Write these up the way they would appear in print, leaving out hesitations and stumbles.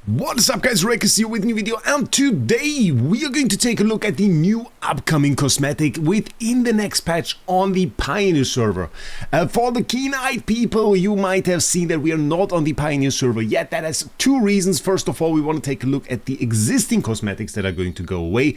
What is up guys, Wraec here with a new video, and today we are going to take a look at the new upcoming cosmetic within the next patch on the Pioneer server. For the keen-eyed people, you might have seen that we are not on the Pioneer server yet. That has two reasons. First of all, we want to take a look at the existing cosmetics that are going to go away.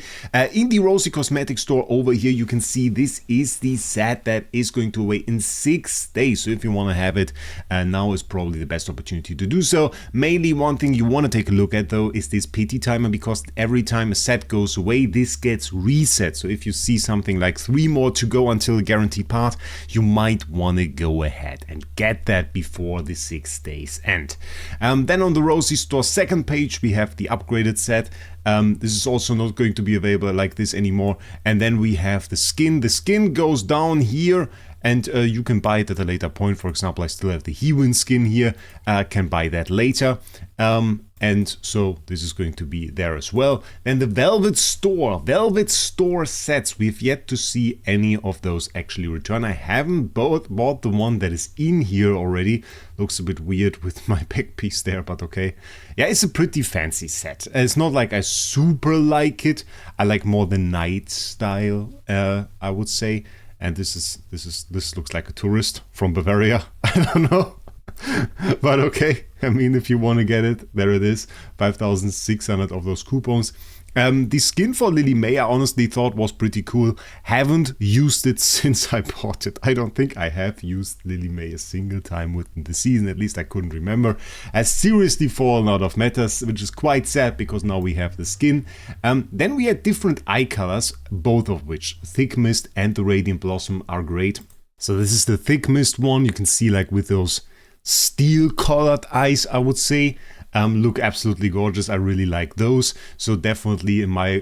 In the Rosy Cosmetic store over here, you can see this is the set that is going to away in 6 days. So if you want to have it, now is probably the best opportunity to do so. Mainly one thing you want to take a look at though is this pity timer, because every time a set goes away this gets reset. So if you see something like 3 more to go until the guaranteed part, you might want to go ahead and get that before the 6 days end. Then on the Rosy store second page we have the upgraded set. This is also not going to be available like this anymore. And then we have the skin. The skin goes down here, and you can buy it at a later point. For example, I still have the Hewin skin here, can buy that later. And so this is going to be there as well. Then the Velvet Store sets, we've yet to see any of those actually return. I haven't bought the one that is in here already. Looks a bit weird with my back piece there, but okay. Yeah, it's a pretty fancy set. It's not like I super like it. I like more the night style, I would say. And this looks like a tourist from Bavaria. I don't know. But okay, I mean, if you want to get it, there it is. 5,600 of those coupons. The skin for Lily May I honestly thought was pretty cool. Haven't used it since I bought it. I don't think I have used Lily May a single time within the season. At least I couldn't remember. Has seriously fallen out of metas, which is quite sad because now we have the skin. Then we had different eye colors, both of which, Thick Mist and the Radiant Blossom, are great. So this is the Thick Mist one. You can see like with those steel colored eyes, I would say. Look absolutely gorgeous. I really like those. So definitely in my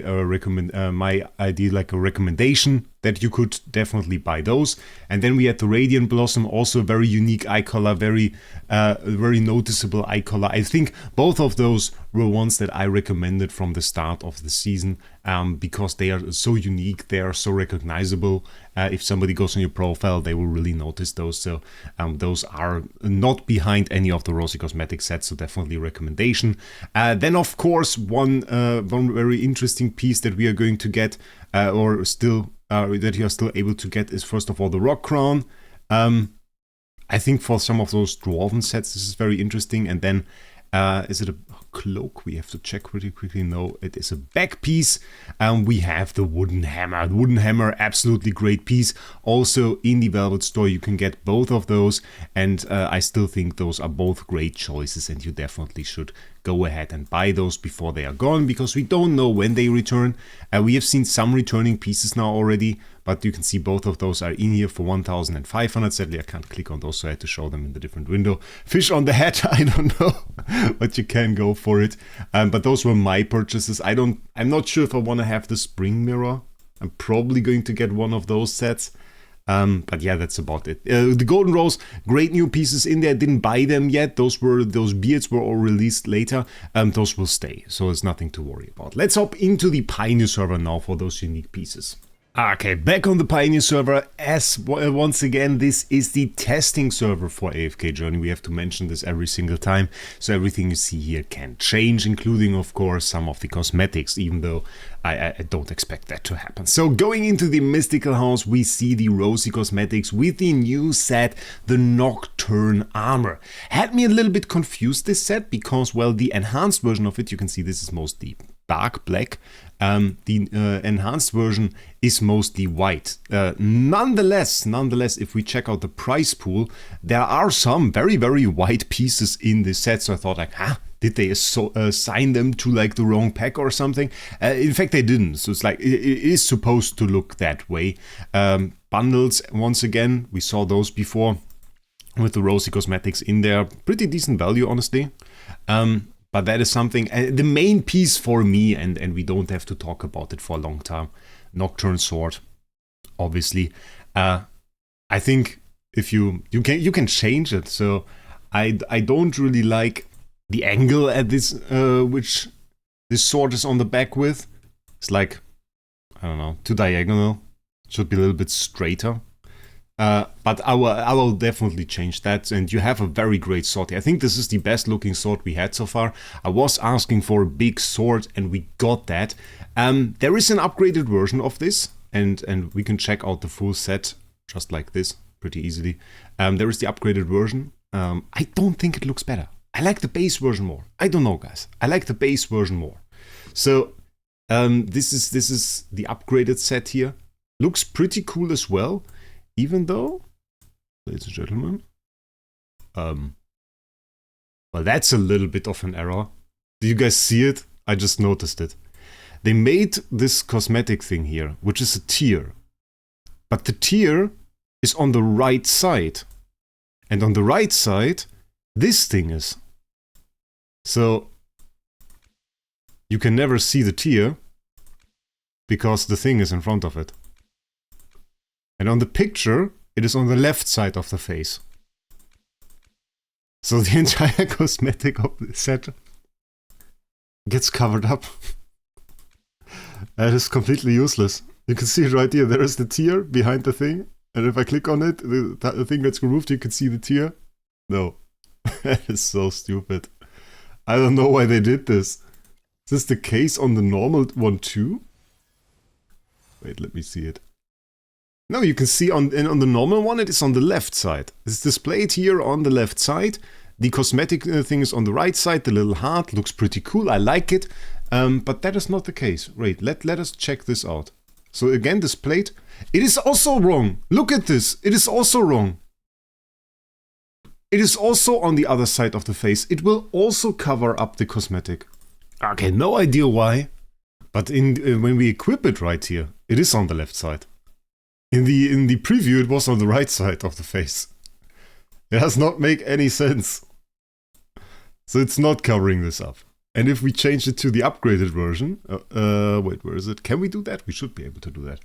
my idea, like a recommendation that you could definitely buy those. And then we had the Radiant Blossom, also very unique eye color, very noticeable eye color. I think both of those were ones that I recommended from the start of the season, because they are so unique, they are so recognizable. If somebody goes on your profile, they will really notice those. So those are not behind any of the Rosy Cosmetic sets, so definitely recommendation. Then of course one very interesting piece that we are going to get, or still that you are still able to get, is first of all the Rock Crown. I think for some of those Dwarven sets this is very interesting. And then is it a cloak? We have to check pretty quickly. No, it is a back piece. We have the Wooden Hammer. The Wooden Hammer, absolutely great piece. Also in the Velvet store you can get both of those, and I still think those are both great choices, and you definitely should go ahead and buy those before they are gone, because we don't know when they return. We have seen some returning pieces now already, but you can see both of those are in here for 1,500. Sadly, I can't click on those, so I had to show them in the different window. Fish on the hat, I don't know, but you can go for it. But those were my purchases. I'm not sure if I want to have the Spring Mirror. I'm probably going to get one of those sets. But yeah, that's about it. The Golden Rose, great new pieces in there. Didn't buy them yet. Those beards were all released later. Those will stay, so there's nothing to worry about. Let's hop into the Pioneer server now for those unique pieces. Okay, back on the Pioneer server, as once again, this is the testing server for AFK Journey. We have to mention this every single time, so everything you see here can change, including, of course, some of the cosmetics, even though I don't expect that to happen. So going into the Mystical House, we see the Rosy Cosmetics with the new set, the Nocturn armor. Had me a little bit confused, this set, because, well, the enhanced version of it, you can see this is mostly dark black. The enhanced version is mostly white. Nonetheless, if we check out the price pool, there are some very white pieces in this set. So I thought, like, did they assign them to like the wrong pack or something? In fact, they didn't. So it's like, it is supposed to look that way. Bundles, once again, we saw those before with the Rosy Cosmetics in there. Pretty decent value, honestly. But that is something, the main piece for me, and we don't have to talk about it for a long time, Nocturn sword, obviously. I think if you can change it, so I don't really like the angle at this, which this sword is on the back with. It's like, I don't know, too diagonal. Should be a little bit straighter. But I will definitely change that, and you have a very great sword here. I think this is the best looking sword we had so far. I was asking for a big sword, and we got that. There is an upgraded version of this, and we can check out the full set just like this pretty easily. There is the upgraded version. I don't think it looks better. I like the base version more. I don't know, guys. I like the base version more. So this is the upgraded set here. Looks pretty cool as well. Even though, ladies and gentlemen, well, that's a little bit of an error. Do you guys see it? I just noticed it. They made this cosmetic thing here, which is a tier. But the tier is on the right side. And on the right side, this thing is. So, you can never see the tier because the thing is in front of it. And on the picture, it is on the left side of the face. So the entire cosmetic of the set gets covered up. That is completely useless. You can see it right here. There is the tier behind the thing. And if I click on it, the thing gets removed. You can see the tier. No. That is so stupid. I don't know why they did this. Is this the case on the normal one too? Wait, let me see it. No, you can see on the normal one, it is on the left side. It's displayed here on the left side. The cosmetic thing is on the right side. The little heart looks pretty cool. I like it. But that is not the case. Wait, let us check this out. So again, displayed. It is also wrong. Look at this. It is also wrong. It is also on the other side of the face. It will also cover up the cosmetic. Okay, no idea why. But when we equip it right here, it is on the left side. In the preview, it was on the right side of the face. It does not make any sense. So it's not covering this up. And if we change it to the upgraded version, wait, where is it? Can we do that? We should be able to do that.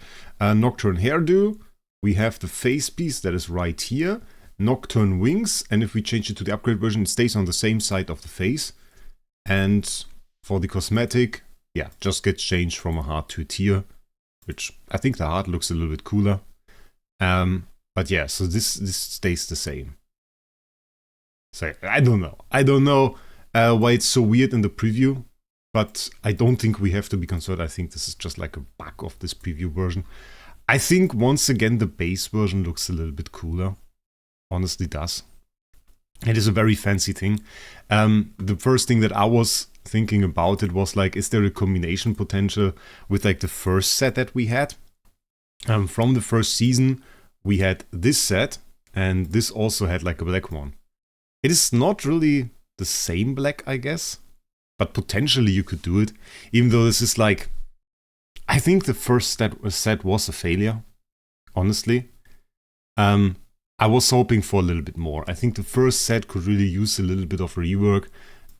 Nocturn hairdo. We have the face piece that is right here. Nocturn wings. And if we change it to the upgrade version, it stays on the same side of the face. And for the cosmetic, yeah, just gets changed from a heart to a tear. Which I think the heart looks a little bit cooler. But yeah, so this stays the same. So I don't know. I don't know why it's so weird in the preview. But I don't think we have to be concerned. I think this is just like a bug of this preview version. I think once again the base version looks a little bit cooler. Honestly does. It is a very fancy thing. The first thing that I was thinking about it was like, is there a combination potential with like the first set that we had? From the first season, we had this set, and this also had like a black one. It is not really the same black, I guess, but potentially you could do it, even though this is like, I think the first set was a failure, honestly. I was hoping for a little bit more. I think the first set could really use a little bit of rework,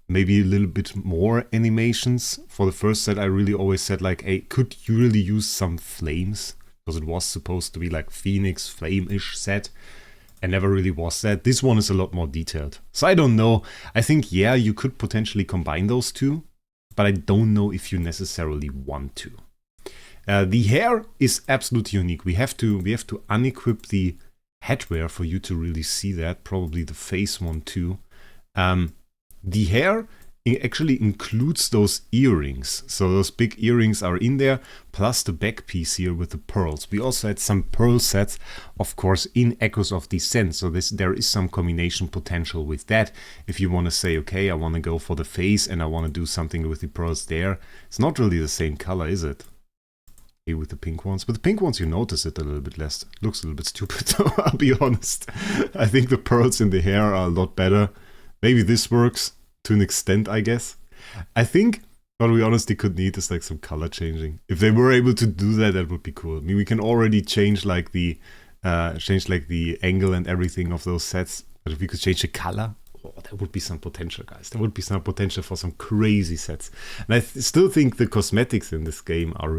maybe a little bit more animations. For the first set, I really always said like, hey, could you really use some flames? Because it was supposed to be like Phoenix flame-ish set, and never really was that. This one is a lot more detailed. So I don't know. I think, yeah, you could potentially combine those two, but I don't know if you necessarily want to. The hair is absolutely unique. We have to unequip the headwear for you to really see that. Probably the face one too. The hair actually includes those earrings. So those big earrings are in there, plus the back piece here with the pearls. We also had some pearl sets, of course, in Echoes of Descent. So there is some combination potential with that. If you want to say, okay, I want to go for the face and I want to do something with the pearls there. It's not really the same color, is it? Here with the pink ones. With the pink ones, you notice it a little bit less. It looks a little bit stupid, I'll be honest. I think the pearls in the hair are a lot better. Maybe this works. To an extent, I guess. I think what we honestly could need is like some color changing. If they were able to do that, that would be cool. I mean, we can already change like the angle and everything of those sets. But if we could change the color, oh, there would be some potential, guys. There would be some potential for some crazy sets. And I still think the cosmetics in this game are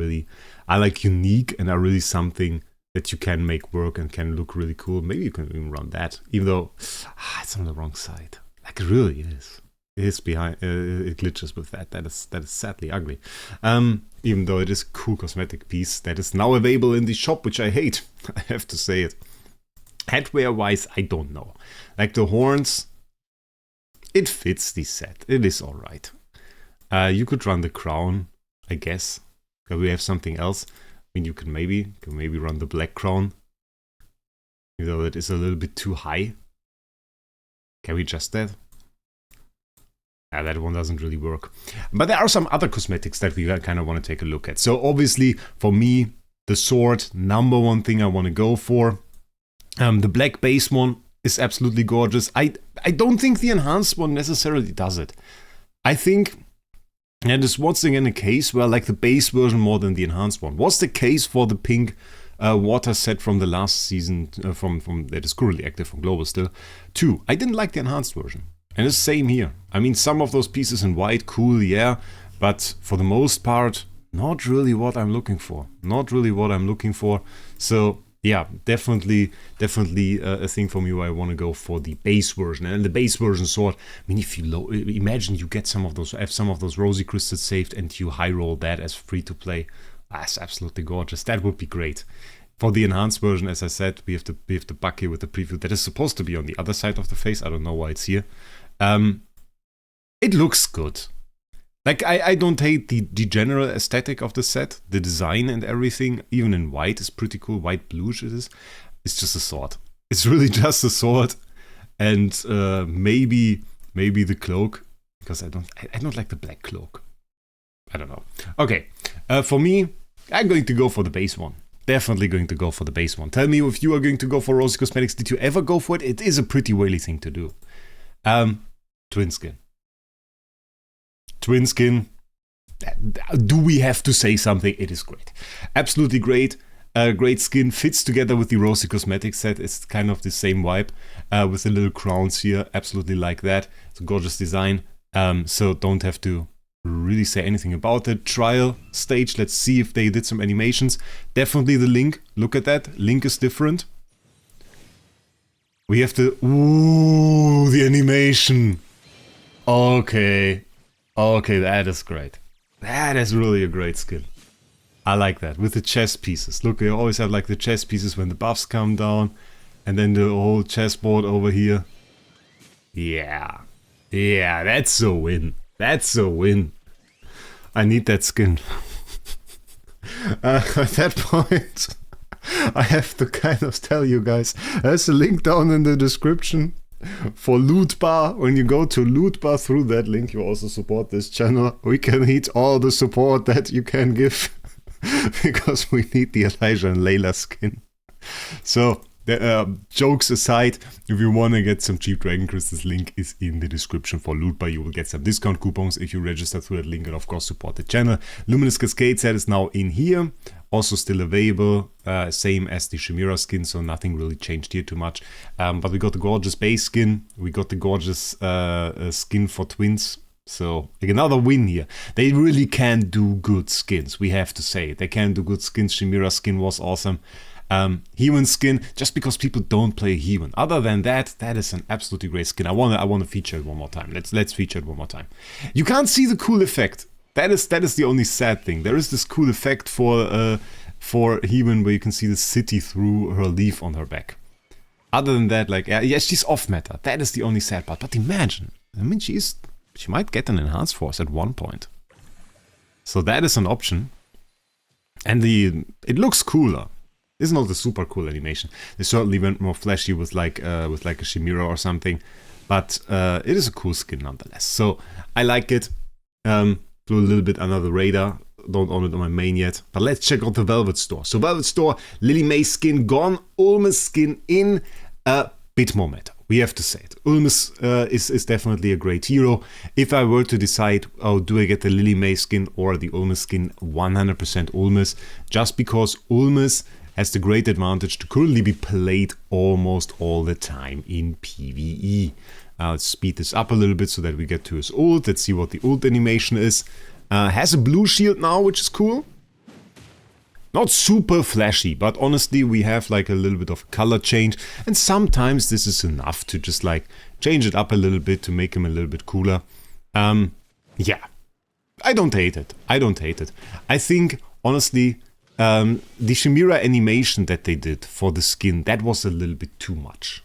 like unique and are really something that you can make work and can look really cool. Maybe you can even run that, even though it's on the wrong side. Like it really is. It is behind. It glitches with that. That is sadly ugly. Even though it is a cool cosmetic piece that is now available in the shop, which I hate. I have to say it. Headwear-wise, I don't know. Like the horns, it fits the set. It is alright. You could run the crown, I guess. We have something else. I mean, you can maybe run the black crown. Though it is a little bit too high. Can we adjust that? Yeah, that one doesn't really work. But there are some other cosmetics that we kind of want to take a look at. So obviously, for me, the sword, number one thing I want to go for. The black base one is absolutely gorgeous. I don't think the enhanced one necessarily does it. I think, and this once again a case where like the base version more than the enhanced one was the case for the pink water set from the last season, from that is currently active from Global still. 2. I didn't like the enhanced version. And the same here. I mean, some of those pieces in white, cool, yeah, but for the most part, not really what I'm looking for. Not really what I'm looking for. So yeah, definitely a thing for me where I want to go for the base version. And the base version sword, I mean, if you imagine you get some of those rosy crystals saved and you high roll that as free to play. That's absolutely gorgeous. That would be great. For the enhanced version, as I said, we have the bug here with the preview that is supposed to be on the other side of the face. I don't know why it's here. It looks good. Like, I don't hate the general aesthetic of the set. The design and everything, even in white, is pretty cool. White bluish it is. It's just a sword. It's really just a sword. And maybe the cloak. Because I don't like the black cloak. I don't know. Okay. For me, I'm going to go for the base one. Definitely going to go for the base one. Tell me if you are going to go for Rosy Cosmetics. Did you ever go for it? It is a pretty whaley thing to do. Twin skin. Twin skin. Do we have to say something? It is great. Absolutely great. Great skin. Fits together with the Rosy Cosmetics set. It's kind of the same vibe. With the little crowns here. Absolutely like that. It's a gorgeous design. So don't have to really say anything about it. Trial stage. Let's see if they did some animations. Definitely the Link. Look at that. Link is different. We have to... Ooh, the animation. Okay. Okay, that is great. That is really a great skin. I like that. With the chest pieces. Look, we always have like the chest pieces when the buffs come down. And then the whole chessboard over here. Yeah. Yeah, that's a win. That's a win. I need that skin. At that point, I have to kind of tell you guys, there's a link down in the description for Loot Bar. When you go to Loot Bar, through that link you also support this channel. We can need all the support that you can give because we need the Elijah and Layla skin. So, jokes aside, if you want to get some cheap Dragon Crystals, link is in the description for Loot Bar. You will get some discount coupons if you register through that link and of course support the channel. Luminous Cascade set is now in here. Also still available, same as the Chimera skin, so nothing really changed here too much. But we got the gorgeous base skin, we got the gorgeous skin for twins. So like another win here. They really can do good skins, we have to say. They can do good skins. Chimera skin was awesome. Hewan skin, just because people don't play Hewan. Other than that, that is an absolutely great skin. I wanna feature it one more time. Let's feature it one more time. You can't see the cool effect. That is the only sad thing. There is this cool effect for Hewan where you can see the city through her leaf on her back. Other than that, like, yeah, she's off meta. That is the only sad part. But imagine, I mean, she might get an enhanced force at one point. So that is an option. And it looks cooler. It's not a super cool animation. They certainly went more flashy with like a Chimera or something. But it is a cool skin nonetheless. So I like it. Flew a little bit under the radar. Don't own it on my main yet. But let's check out the Velvet Store. So Velvet Store, Lily May skin gone. Ulmus skin in. A bit more meta. We have to say it. Ulmus is definitely a great hero. If I were to decide, oh, do I get the Lily May skin or the Ulmus skin? 100% Ulmus. Just because Ulmus has the great advantage to currently be played almost all the time in PvE. Let's speed this up a little bit so that we get to his ult. Let's see what the ult animation is. Has a blue shield now, which is cool. Not super flashy, but honestly we have like a little bit of color change. And sometimes this is enough to just like change it up a little bit to make him a little bit cooler. Yeah, I don't hate it. I don't hate it. I think, honestly, the Chimera animation that they did for the skin, that was a little bit too much.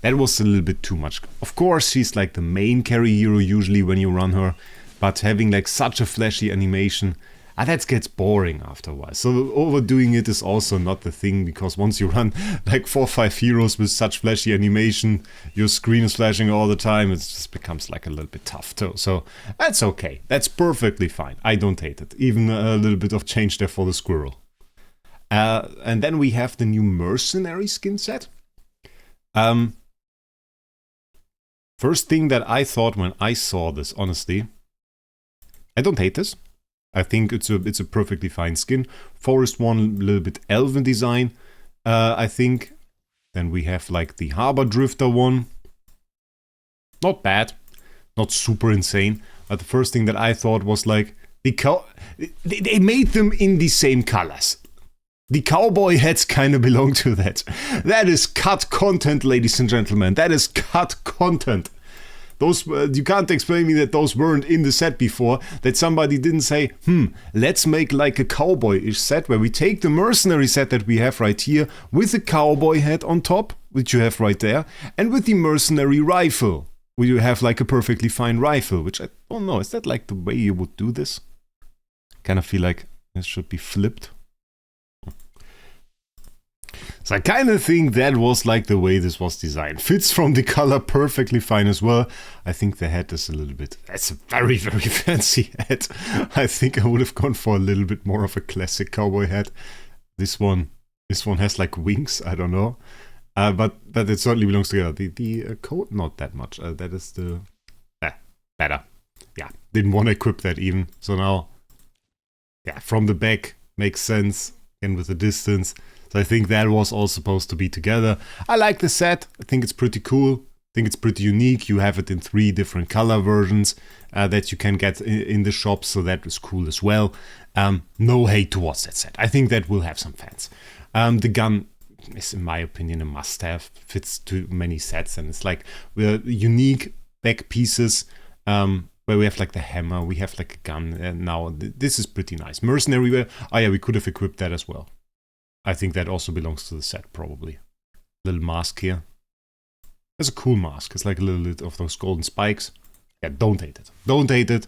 That was a little bit too much. Of course, she's like the main carry hero usually when you run her, but having like such a flashy animation, that gets boring after a while. So overdoing it is also not the thing, because once you run like 4 or 5 heroes with such flashy animation, your screen is flashing all the time, it just becomes like a little bit tough too. So that's okay. That's perfectly fine. I don't hate it. Even a little bit of change there for the squirrel. And then we have the new mercenary skin set. First thing that I thought when I saw this, honestly, I don't hate this. I think it's a perfectly fine skin. Forest one, a little bit elven design, I think. Then we have like the Harbor Drifter one. Not bad, not super insane. But the first thing that I thought was like, they made them in the same colors. The cowboy hats kind of belong to that. That is cut content, ladies and gentlemen. That is cut content. Those you can't explain me that those weren't in the set before. That somebody didn't say, let's make like a cowboy-ish set where we take the mercenary set that we have right here with the cowboy hat on top, which you have right there, and with the mercenary rifle, where you have like a perfectly fine rifle, which I don't know. Is that like the way you would do this? Kind of feel like this should be flipped. So I kind of think that was like the way this was designed. Fits from the color perfectly fine as well. I think the hat is a little bit... That's a very, very fancy hat. I think I would have gone for a little bit more of a classic cowboy hat. This one has like wings, I don't know. But it certainly belongs together. The coat, not that much. That is the... better. Yeah, didn't want to equip that even. So now, yeah, from the back makes sense. And with the distance. So I think that was all supposed to be together. I like the set. I think it's pretty cool. I think it's pretty unique. You have it in 3 different color versions that you can get in the shop. So that is cool as well. No hate towards that set. I think that will have some fans. The gun is, in my opinion, a must-have. Fits to many sets. And it's like unique back pieces. Where we have like the hammer, we have like a gun, and now this is pretty nice. Mercenary wear, oh yeah, we could have equipped that as well. I think that also belongs to the set, probably. Little mask here. That's a cool mask. It's like a little bit of those golden spikes. Yeah, don't hate it. Don't hate it.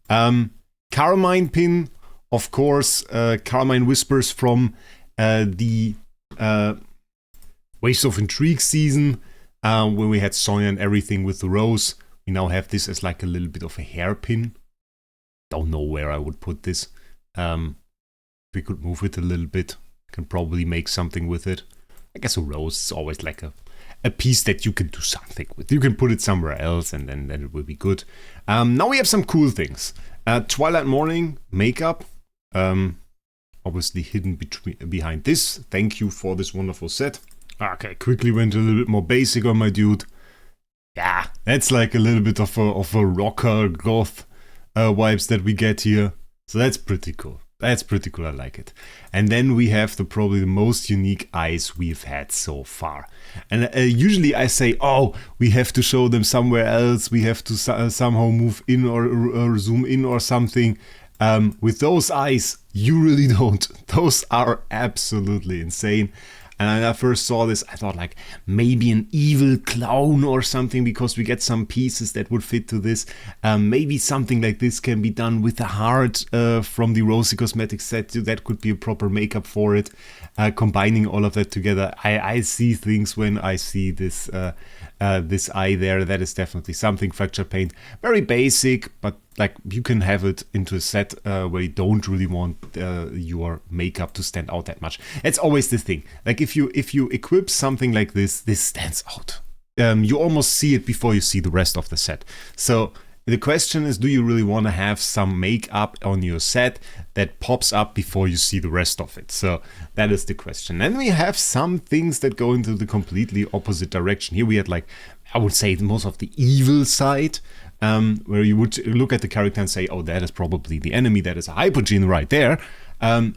Carmine pin, of course. Carmine Whispers from the Waves of Intrigue season, when we had Sonya and everything with the rose. We now have this as like a little bit of a hairpin. Don't know where I would put this. We could move it a little bit. Can probably make something with it. I guess a rose is always like a piece that you can do something with. You can put it somewhere else and then it will be good. Now we have some cool things. Twilight Morning makeup. Obviously hidden behind this. Thank you for this wonderful set. Okay, quickly went a little bit more basic on my dude. Yeah, that's like a little bit of a rocker goth vibes that we get here. So that's pretty cool. That's pretty cool, I like it. And then we have probably the most unique eyes we've had so far. And usually I say, oh, we have to show them somewhere else. We have to somehow move in or zoom in or something. With those eyes, you really don't. Those are absolutely insane. And when I first saw this, I thought like maybe an evil clown or something, because we get some pieces that would fit to this. Maybe something like this can be done with the heart from the Rosy Cosmetic set. That could be a proper makeup for it. Combining all of that together, I see things when I see this this eye there. That is definitely something. Fracture paint, very basic, but like you can have it into a set where you don't really want your makeup to stand out that much. It's always the thing. Like if you equip something like this stands out. You almost see it before you see the rest of the set. So the question is, do you really want to have some makeup on your set that pops up before you see the rest of it? So that is the question. Then we have some things that go into the completely opposite direction. Here we had like, I would say most of the evil side, where you would look at the character and say, oh, that is probably the enemy. That is a Hypogene right there.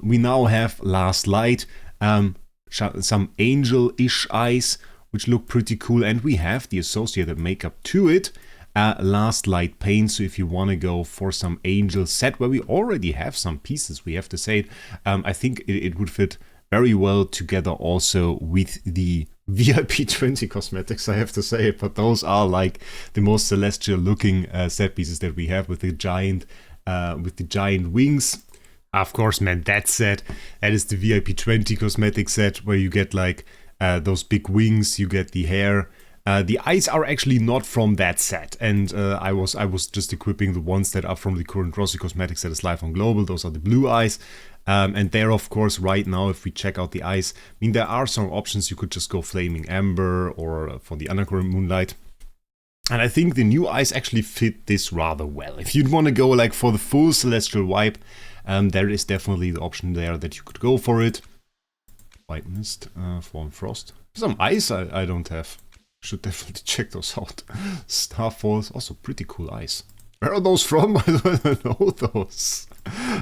We now have Last Light, some angel-ish eyes, which look pretty cool. And we have the associated makeup to it. last light paint. So if you want to go for some angel set where we already have some pieces, we have to say it, I think it would fit very well together also with the VIP 20 cosmetics, I have to say it, but those are like the most celestial looking set pieces that we have with the giant wings. Of course, man, that set, that is the VIP 20 cosmetic set where you get like those big wings, you get the hair. The eyes are actually not from that set, and I was just equipping the ones that are from the current Rosy Cosmetics that is live on Global. Those are the blue eyes. And there, of course, right now, if we check out the eyes, I mean, there are some options. You could just go Flaming Amber or for the Undercurrent Moonlight. And I think the new eyes actually fit this rather well. If you'd want to go like for the full Celestial wipe, there is definitely the option there that you could go for it. White Mist, Fallen Frost. Some eyes I don't have. Should definitely check those out. Starfalls, also pretty cool eyes. Where are those from? I don't know those.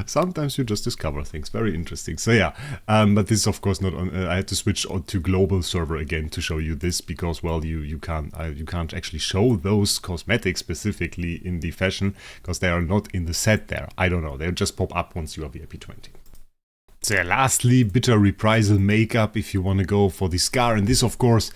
Sometimes you just discover things. Very interesting. So yeah, but this is of course not on. I had to switch on to global server again to show you this because, well, you can't actually show those cosmetics specifically in the fashion because they are not in the set there. I don't know. They'll just pop up once you are VIP 20. So yeah, lastly, Bitter Reprisal makeup if you want to go for the scar. And this, of course,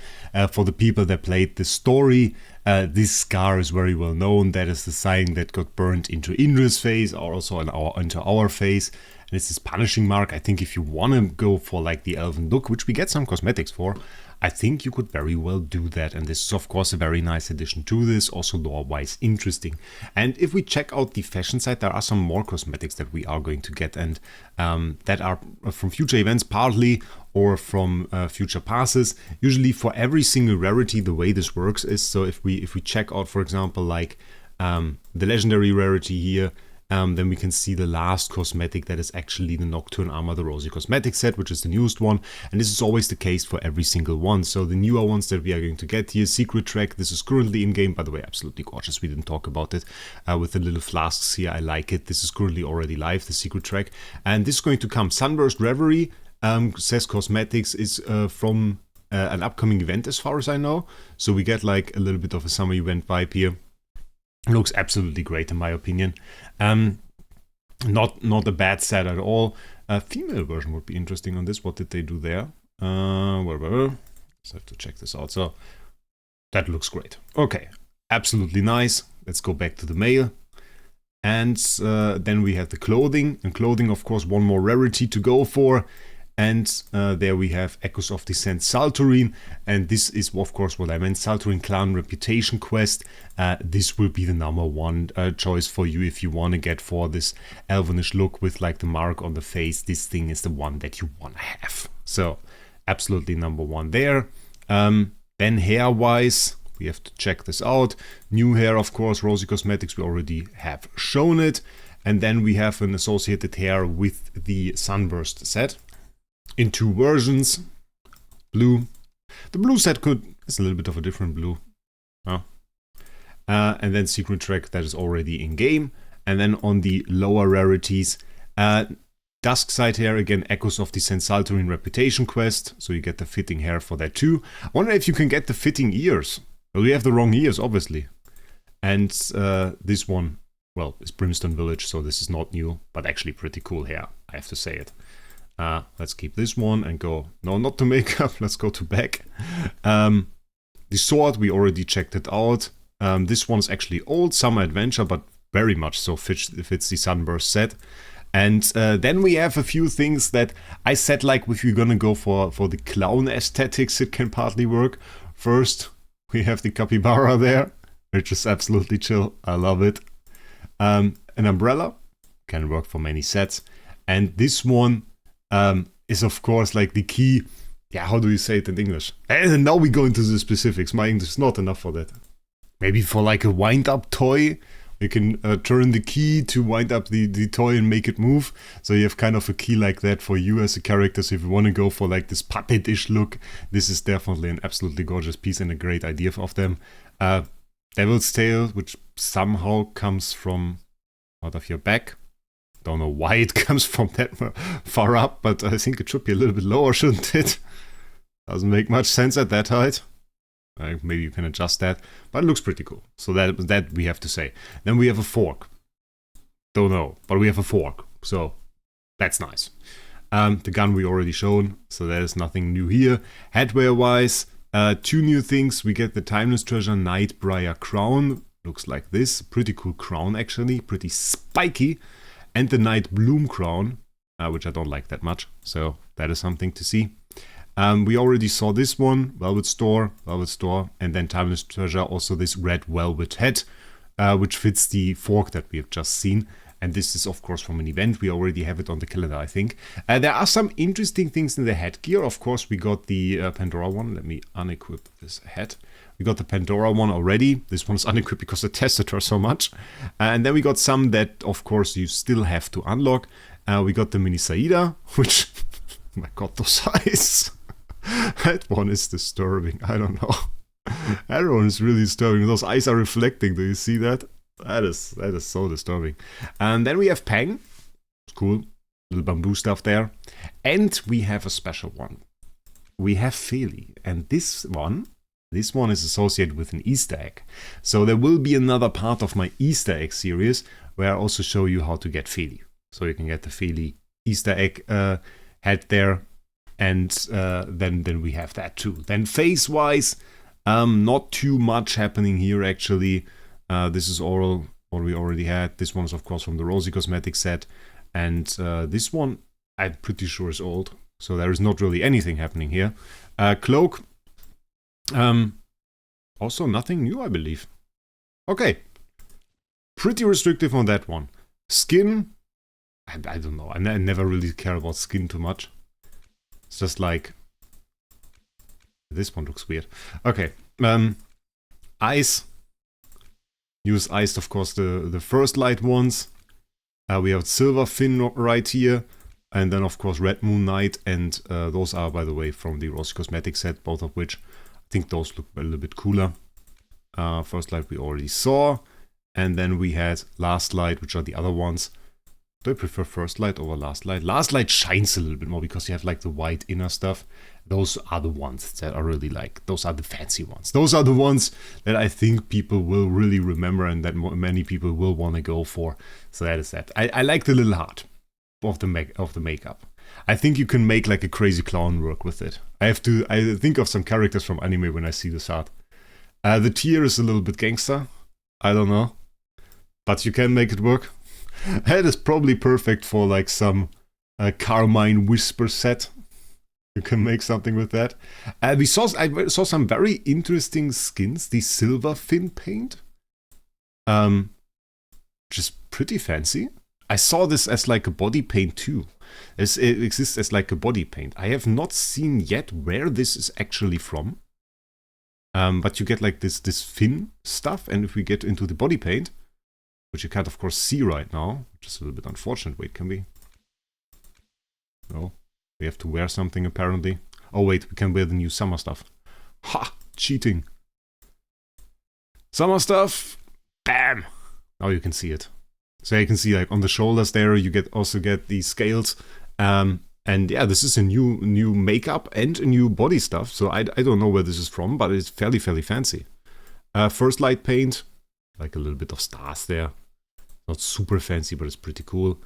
for the people that played the story, this scar is very well known. That is the sign that got burned into Indra's face or also into our face. And it's this punishing mark. I think if you want to go for like the elven look, which we get some cosmetics for, I think you could very well do that. And this is, of course, a very nice addition to this, also lore-wise interesting. And if we check out the fashion side, there are some more cosmetics that we are going to get, and that are from future events partly, or from future passes. Usually for every single rarity, the way this works is, so if we check out, for example, like the legendary rarity here, then we can see the last cosmetic that is actually the Nocturn Armor, the Rosy Cosmetic set, which is the newest one. And this is always the case for every single one. So the newer ones that we are going to get here, Secret Track, this is currently in game, by the way, absolutely gorgeous. We didn't talk about it with the little flasks here. I like it. This is currently already live, the Secret Track. And this is going to come. Sunburst Reverie, says cosmetics, is from an upcoming event as far as I know. So we get like a little bit of a summer event vibe here. Looks absolutely great in my opinion. Not a bad set at all. A female version would be interesting on this. What did they do there? Just have to check this out. So that looks great. Okay, absolutely nice. Let's go back to the male. And then we have the clothing. And clothing, of course, one more rarity to go for. And there we have Echoes of Descent Saltarine, and this is of course what I meant, Saltarine Clan Reputation Quest. This will be the #1 choice for you if you want to get for this elvenish look with like the mark on the face. This thing is the one that you want to have. So absolutely #1 there. Then hair wise, we have to check this out. New hair, of course, Rosy Cosmetics, we already have shown it. And then we have an associated hair with the Sunburst set. In two versions, blue. The blue set is a little bit of a different blue. And then Secret Track, that is already in game. And then on the lower rarities, Dusk Side hair, again, Echoes of Descent Saltarine Reputation Quest. So you get the fitting hair for that too. I wonder if you can get the fitting ears. Well, we have the wrong ears, obviously. And this one, well, is Brimstone Village, so this is not new, but actually pretty cool hair, I have to say it. Let's keep this one and go, no, not to makeup, let's go to back. The sword, we already checked it out. This one's actually old, Summer Adventure, but very much so fits the Sunburst set. And then we have a few things that I said, like if you're gonna go for the clown aesthetics, it can partly work. First, we have the capybara there, which is absolutely chill, I love it. An umbrella, can work for many sets. And this one, is of course like the key. Yeah, how do you say it in English? And now we go into the specifics. My English is not enough for that. Maybe for like a wind-up toy, you can turn the key to wind up the toy and make it move. So you have kind of a key like that for you as a character. So if you want to go for like this puppet-ish look, this is definitely an absolutely gorgeous piece and a great idea of them. Devil's Tail, which somehow comes from out of your back. Don't know why it comes from that far up, but I think it should be a little bit lower, shouldn't it? Doesn't make much sense at that height. Maybe you can adjust that, but it looks pretty cool. So that we have to say. Then we have a fork. Don't know, but we have a fork, so that's nice. The gun we already shown, so there's nothing new here. Headwear-wise, 2 new things. We get the Timeless Treasure Nightbriar Crown. Looks like this. Pretty cool crown, actually. Pretty spiky. And the Night Bloom Crown, which I don't like that much. So that is something to see. We already saw this one. Velvet Store. And then Timeless Treasure, also this red velvet hat, which fits the fork that we have just seen. And this is, of course, from an event. We already have it on the calendar, I think. There are some interesting things in the headgear. Of course, we got the Pandora one. Let me unequip this hat. We got the Pandora one already. This one's unequipped because I tested her so much. And then we got some that, of course, you still have to unlock. We got the Mini Saida, which... oh my god, those eyes. That one is disturbing. I don't know. That one is really disturbing. Those eyes are reflecting. Do you see that? That is so disturbing. And then we have Pang. It's cool. Little bamboo stuff there. And we have a special one. We have Feli. And this one is associated with an Easter egg. So there will be another part of my Easter egg series where I also show you how to get Feli. So you can get the Feli Easter egg head there. And then we have that too. Then face-wise, not too much happening here actually. This is all what we already had. This one is, of course, from the Rosy Cosmetic set. And this one, I'm pretty sure is old. So there is not really anything happening here. Cloak. Also nothing new, I believe. Okay. Pretty restrictive on that one. Skin. I don't know. I never really care about skin too much. It's just like... this one looks weird. Okay. Eyes. Use iced, of course, the first light ones. We have Silver Fin right here. And then, of course, Red Moon Knight. And those are, by the way, from the Rosy Cosmetic set. Both of which, I think those look a little bit cooler. First light we already saw. And then we had Last Light, which are the other ones. Do I prefer First Light over Last Light? Last Light shines a little bit more because you have like the white inner stuff. Those are the ones that are really like, those are the fancy ones. Those are the ones that I think people will really remember and that many people will want to go for. So that is that. I like the little heart of the makeup. I think you can make like a crazy clown work with it. I think of some characters from anime when I see this art. The tear is a little bit gangster. I don't know. But you can make it work. That is probably perfect for like some Carmine Whisper set. You can make something with that. I saw some very interesting skins. The Silver Fin paint. Which is pretty fancy. I saw this as like a body paint too. It exists as like a body paint. I have not seen yet where this is actually from. But you get like this fin stuff. And if we get into the body paint, which you can't, of course, see right now, which is a little bit unfortunate. Wait, can we? No. We have to wear something, apparently. Oh, wait, we can wear the new summer stuff. Ha! Cheating. Summer stuff. Bam! Now you can see it. So you can see, like, on the shoulders there, you also get these scales. And yeah, this is a new makeup and a new body stuff. So I don't know where this is from, but it's fairly fancy. First light paint. Like a little bit of stars there. Not super fancy, but it's pretty cool.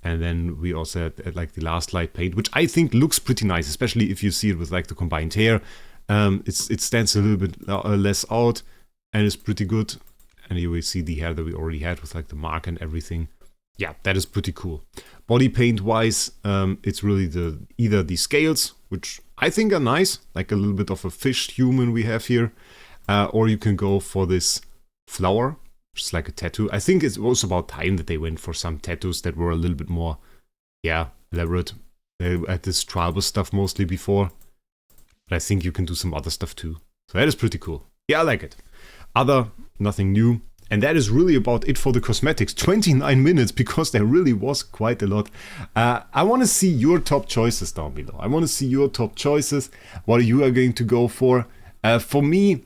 And then we also had like the last light paint, which I think looks pretty nice, especially if you see it with like the combined hair. It stands a little bit less out and it's pretty good. And here we see the hair that we already had with like the mark and everything. Yeah, that is pretty cool. Body paint wise, it's really either the scales, which I think are nice, like a little bit of a fish human we have here, or you can go for this flower, which is like a tattoo. I think it was about time that they went for some tattoos that were a little bit more, yeah, elaborate. They had this tribal stuff mostly before, but I think you can do some other stuff too. So that is pretty cool. Yeah, I like it. Other, nothing new. And that is really about it for the cosmetics. 29 minutes, because there really was quite a lot. I want to see your top choices down below. I want to see your top choices, what you are going to go for. For me,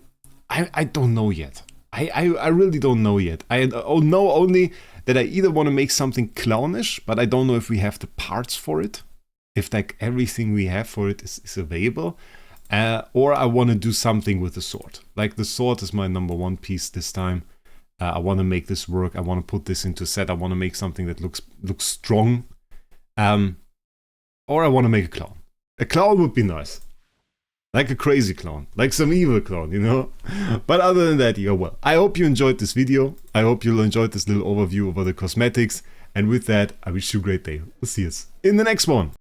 I don't know yet. I really don't know yet. I know only that I either want to make something clownish, but I don't know if we have the parts for it. If like everything we have for it is available. or I want to do something with the sword. Like the sword is my #1 piece this time. I want to make this work. I want to put this into a set. I want to make something that looks strong. Or I want to make a clown. A clown would be nice. Like a crazy clown. Like some evil clown, you know? But other than that, yeah, well, I hope you enjoyed this video. I hope you enjoyed this little overview over the cosmetics. And with that, I wish you a great day. We'll see us in the next one.